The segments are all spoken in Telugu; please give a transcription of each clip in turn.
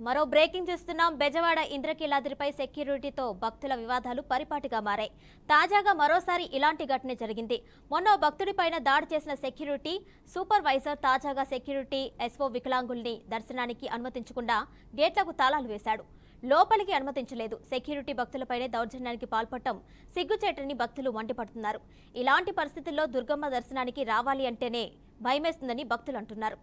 మరో బ్రేకింగ్ చూస్తున్నాం. బెజవాడ ఇంద్రకీలాద్రిపై సెక్యూరిటీతో భక్తుల వివాదాలు పరిపాటిగా మారాయి. తాజాగా మరోసారి ఇలాంటి ఘటన జరిగింది. మొన్న భక్తుడిపైన దాడి చేసిన సెక్యూరిటీ సూపర్వైజర్ తాజాగా సెక్యూరిటీ ఎస్ఓ వికలాంగుల్ని దర్శనానికి అనుమతించకుండా గేట్లకు తాళాలు వేశాడు. లోపలికి అనుమతించలేదు. సెక్యూరిటీ భక్తులపైనే దౌర్జన్యానికి పాల్పడటం సిగ్గుచేటని భక్తులు మండిపడుతున్నారు. ఇలాంటి పరిస్థితుల్లో దుర్గమ్మ దర్శనానికి రావాలి అంటేనే భయమేస్తుందని భక్తులు అంటున్నారు.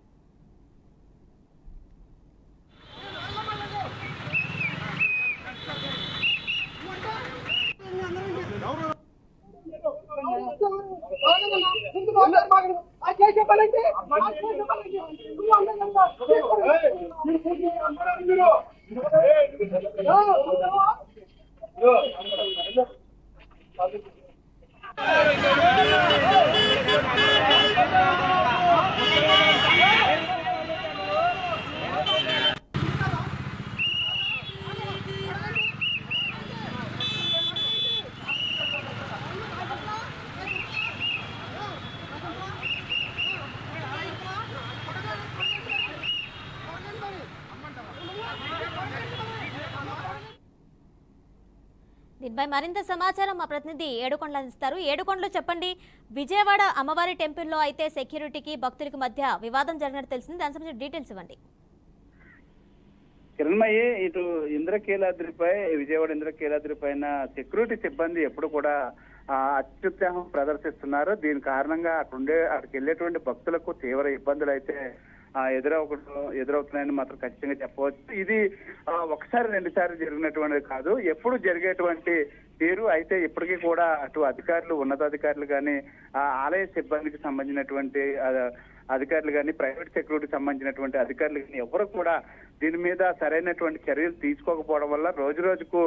దీనిపై మరింత సమాచారం మా ప్రతినిధి ఏడుకొండలు అందిస్తారు. ఏడుకొండలు చెప్పండి, విజయవాడ అమ్మవారి టెంపుల్లో అయితే సెక్యూరిటీకి భక్తులకు మధ్య వివాదం జరిగినట్టు తెలిసింది. దాని సంబంధించిన డీటెయిల్స్ ఇవ్వండి. కిరణ్మయ్యి, ఇటు విజయవాడ ఇంద్రకీలాద్రి పైన సెక్యూరిటీ సిబ్బంది ఎప్పుడు కూడా అత్యుత్సాహం ప్రదర్శిస్తున్నారు. దీని కారణంగా అక్కడికి వెళ్ళేటువంటి భక్తులకు తీవ్ర ఇబ్బందులు అయితే ఎదురవుతున్నాయని మాత్రం ఖచ్చితంగా చెప్పవచ్చు. ఇది ఒకసారి రెండుసార్లు జరిగినటువంటిది కాదు, ఎప్పుడు జరిగేటువంటి తీరు. అయితే ఇప్పటికీ కూడా అటు అధికారులు, ఉన్నతాధికారులు కానీ, ఆలయ సిబ్బందికి సంబంధించినటువంటి అధికారులు కానీ, ప్రైవేట్ సెక్యూరిటీకి సంబంధించినటువంటి అధికారులు కానీ ఎవరు కూడా దీని మీద సరైనటువంటి చర్యలు తీసుకోకపోవడం వల్ల రోజు రోజుకు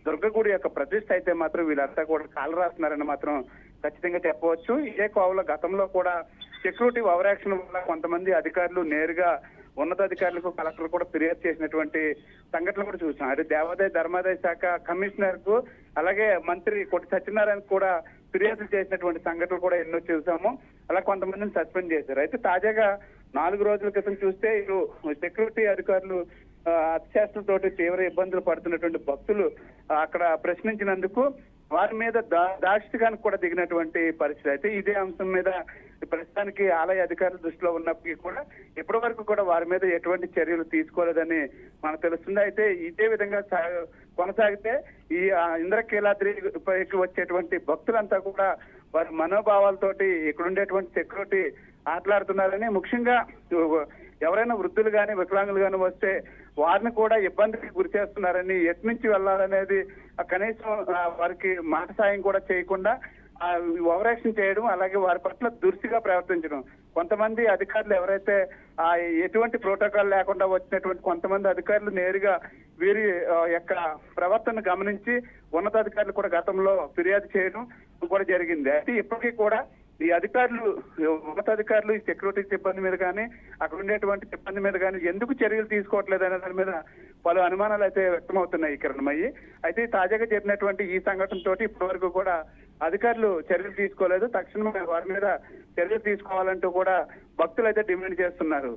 దుర్గగుడి యొక్క ప్రతిష్ఠ అయితే మాత్రం వీళ్ళంతా కూడా కాలు రాస్తున్నారని మాత్రం ఖచ్చితంగా చెప్పవచ్చు. ఇదే కోవలో గతంలో కూడా సెక్యూరిటీ ఓవర్ యాక్షన్ వల్ల కొంతమంది అధికారులు నేరుగా ఉన్నతాధికారులకు, కలెక్టర్ కూడా ఫిర్యాదు చేసినటువంటి సంఘటనలు కూడా చూసాం. అటు దేవాదాయ ధర్మాదాయ శాఖ కమిషనర్ కు, అలాగే మంత్రి కొట్టి సత్యనారాయణ కూడా ఫిర్యాదులు చేసినటువంటి సంఘటనలు కూడా ఎన్నో చూసాము. అలా కొంతమందిని సస్పెండ్ చేశారు. అయితే తాజాగా 4 రోజుల క్రితం చూస్తే ఇటు సెక్యూరిటీ అధికారులు అత్యాశలతోటి తీవ్ర ఇబ్బందులు పడుతున్నటువంటి భక్తులు అక్కడ ప్రశ్నించినందుకు వారి మీద దాష్టికానికి కూడా దిగినటువంటి పరిస్థితి. అయితే ఇదే అంశం మీద ప్రస్తుతానికి ఆలయ అధికారుల దృష్టిలో ఉన్నప్పటికీ కూడా ఇప్పటి వరకు కూడా వారి మీద ఎటువంటి చర్యలు తీసుకోలేదని మనకు తెలుస్తుంది. అయితే ఇదే విధంగా కొనసాగితే ఈ ఇంద్రకీలాద్రి పైకి వచ్చేటువంటి భక్తులంతా కూడా వారి మనోభావాలతోటి ఇక్కడ ఉండేటువంటి సెక్యూరిటీ ఆటలాడుతున్నారని, ముఖ్యంగా ఎవరైనా వృద్ధులు కానీ, వికలాంగులు కానీ వస్తే వారిని కూడా ఇబ్బందికి గురి చేస్తున్నారని, ఎటు నుంచి వెళ్లాలనేది కనీసం వారికి మాట సాయం కూడా చేయకుండా ఓవర్ యాక్షన్ చేయడం, అలాగే వారి పట్ల దురుసుగా ప్రవర్తించడం. కొంతమంది అధికారులు ఎవరైతే ఎటువంటి ప్రోటోకాల్ లేకుండా వచ్చినటువంటి కొంతమంది అధికారులు నేరుగా వీరి యొక్క ప్రవర్తన గమనించి ఉన్నతాధికారులు కూడా గతంలో ఫిర్యాదు చేయడం కూడా జరిగింది. అయితే ఇప్పటికీ కూడా ఈ అధికారులు, ఉన్నతాధికారులు ఈ సెక్యూరిటీ సిబ్బంది మీద కానీ, అక్కడ ఉండేటువంటి సిబ్బంది మీద కానీ ఎందుకు చర్యలు తీసుకోవట్లేదు అనే దాని మీద పలు అనుమానాలు అయితే వ్యక్తమవుతున్నాయి కిరణమయ్యి. అయితే తాజాగా జరిగినటువంటి ఈ సంఘటన తోటి ఇప్పటి వరకు కూడా అధికారులు చర్యలు తీసుకోలేదు. తక్షణమే వారి మీద చర్యలు తీసుకోవాలంటూ కూడా భక్తులు అయితే డిమాండ్ చేస్తున్నారు.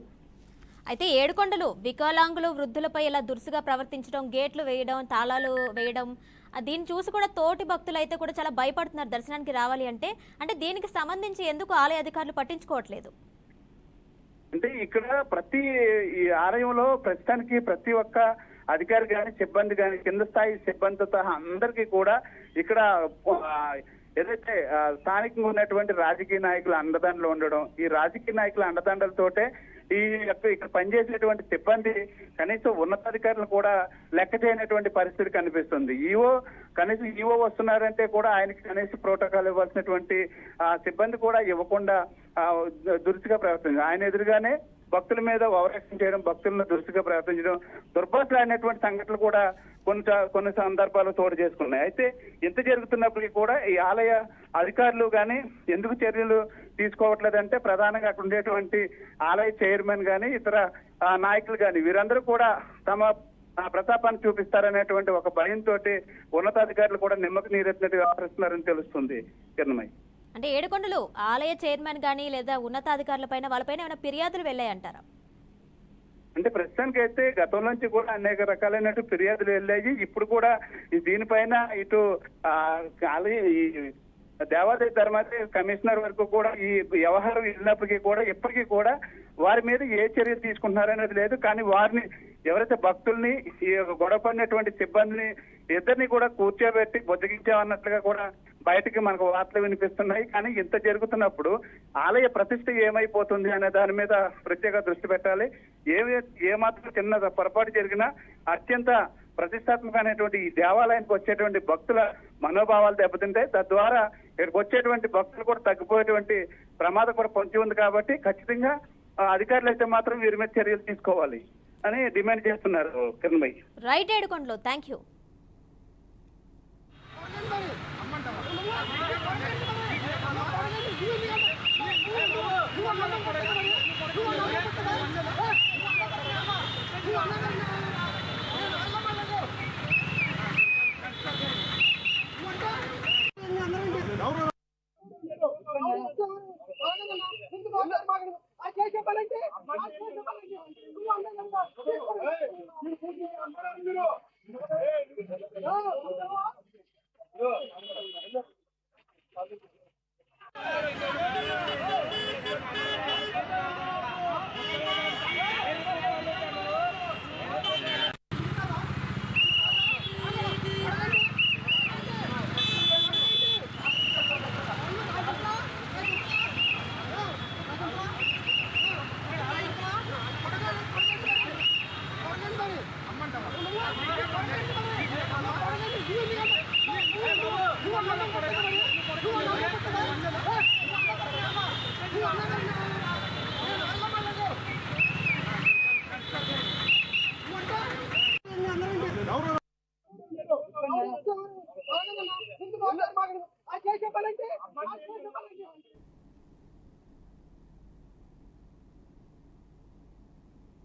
అయితే ఏడుకొండలు వికలాంగులు, వృద్ధులపై ఇలా దురుసుగా ప్రవర్తించడం, గేట్లు వేయడం, తాళాలు వేయడం, దీన్ని చూసి కూడా తోటి భక్తులు అయితే కూడా చాలా భయపడుతున్నారు దర్శనానికి రావాలి అంటే. దీనికి సంబంధించి ఎందుకు ఆలయ అధికారులు పట్టించుకోవట్లేదు? అంటే ఇక్కడ ఈ ఆలయంలో ప్రస్తుతానికి ప్రతి ఒక్క అధికారి కానీ, సిబ్బంది కానీ, కింద స్థాయి సిబ్బందితో సహా అందరికీ కూడా ఇక్కడ ఏదైతే స్థానికంగా ఉన్నటువంటి రాజకీయ నాయకుల అండదండలు ఉండడం, ఈ రాజకీయ నాయకుల అండదండలతోటే ఇక్కడ పనిచేసేటువంటి సిబ్బంది కనీసం ఉన్నతాధికారులు కూడా లెక్క చేయనటువంటి పరిస్థితి కనిపిస్తుంది. కనీసం ఈవో వస్తున్నారంటే కూడా ఆయనకి కనీసం ప్రోటోకాల్ ఇవ్వాల్సినటువంటి సిబ్బంది కూడా ఇవ్వకుండా దురుసుగా ప్రవర్తించారు. ఆయన ఎదురుగానే భక్తుల మీద ఓవరాక్షన్ చేయడం, భక్తులను దురుసుగా ప్రవర్తించడం, దుర్భాషలాడినటువంటి సంఘటనలు కూడా కొన్ని సందర్భాలు తోడు చేసుకున్నాయి. అయితే ఇంత జరుగుతున్నప్పటికీ కూడా ఈ ఆలయ అధికారులు కానీ ఎందుకు చర్యలు తీసుకోవట్లేదంటే ప్రధానంగా అక్కడ ఉండేటువంటి ఆలయ చైర్మన్ కానీ, ఇతర నాయకులు కానీ వీరందరూ కూడా తమ ప్రతాపాన్ని చూపిస్తారనేటువంటి ఒక భయంతో ఉన్నతాధికారులు కూడా నిమ్మకు నీరెత్తినట్టు వ్యవహరిస్తున్నారని తెలుస్తుంది. కిరణమయ్య, అంటే ఏడుకొండలు ఆలయ చైర్మన్ గానీ లేదా ఉన్నతాధికారుల పైన వాళ్ళపైన ఏమైనా ఫిర్యాదులు వెళ్ళాయంటారా? అంటే ప్రస్తుతానికి అయితే గతం నుంచి కూడా అనేక రకాలైన ఫిర్యాదులు వెళ్ళాయి. ఇప్పుడు కూడా దీనిపైన ఇటు ఈ దేవాదాయ ధర్మాదాయ కమిషనర్ వరకు కూడా ఈ వ్యవహారం వెళ్ళినప్పటికీ కూడా ఇప్పటికీ కూడా వారి మీద ఏ చర్యలు తీసుకుంటున్నారనేది లేదు. కానీ వారిని ఎవరైతే భక్తుల్ని ఈ గొడవ పడినటువంటి సిబ్బందిని ఇద్దరిని కూడా కూర్చోబెట్టి బుజ్జగించామన్నట్లుగా కూడా బయటకి మనకు వార్తలు వినిపిస్తున్నాయి. కానీ ఇంత జరుగుతున్నప్పుడు ఆలయ ప్రతిష్ఠ ఏమైపోతుంది అనే దాని మీద ప్రత్యేక దృష్టి పెట్టాలి. ఏమాత్రం చిన్న పొరపాటు జరిగినా అత్యంత ప్రతిష్టాత్మకమైనటువంటి ఈ దేవాలయానికి వచ్చేటువంటి భక్తుల మనోభావాలు దెబ్బతింటాయి. తద్వారా ఇక్కడికి వచ్చేటువంటి భక్తులు కూడా తగ్గిపోయేటువంటి ప్రమాదం కూడా పొంచి ఉంది. కాబట్టి ఖచ్చితంగా అధికారులు అయితే మాత్రం వీరి మీద చర్యలు తీసుకోవాలి అని డిమాండ్ చేస్తున్నారు. కిరణ్ భాయ్. రైట్ ఏడుకొండలో థ్యాంక్ యూ. ఆ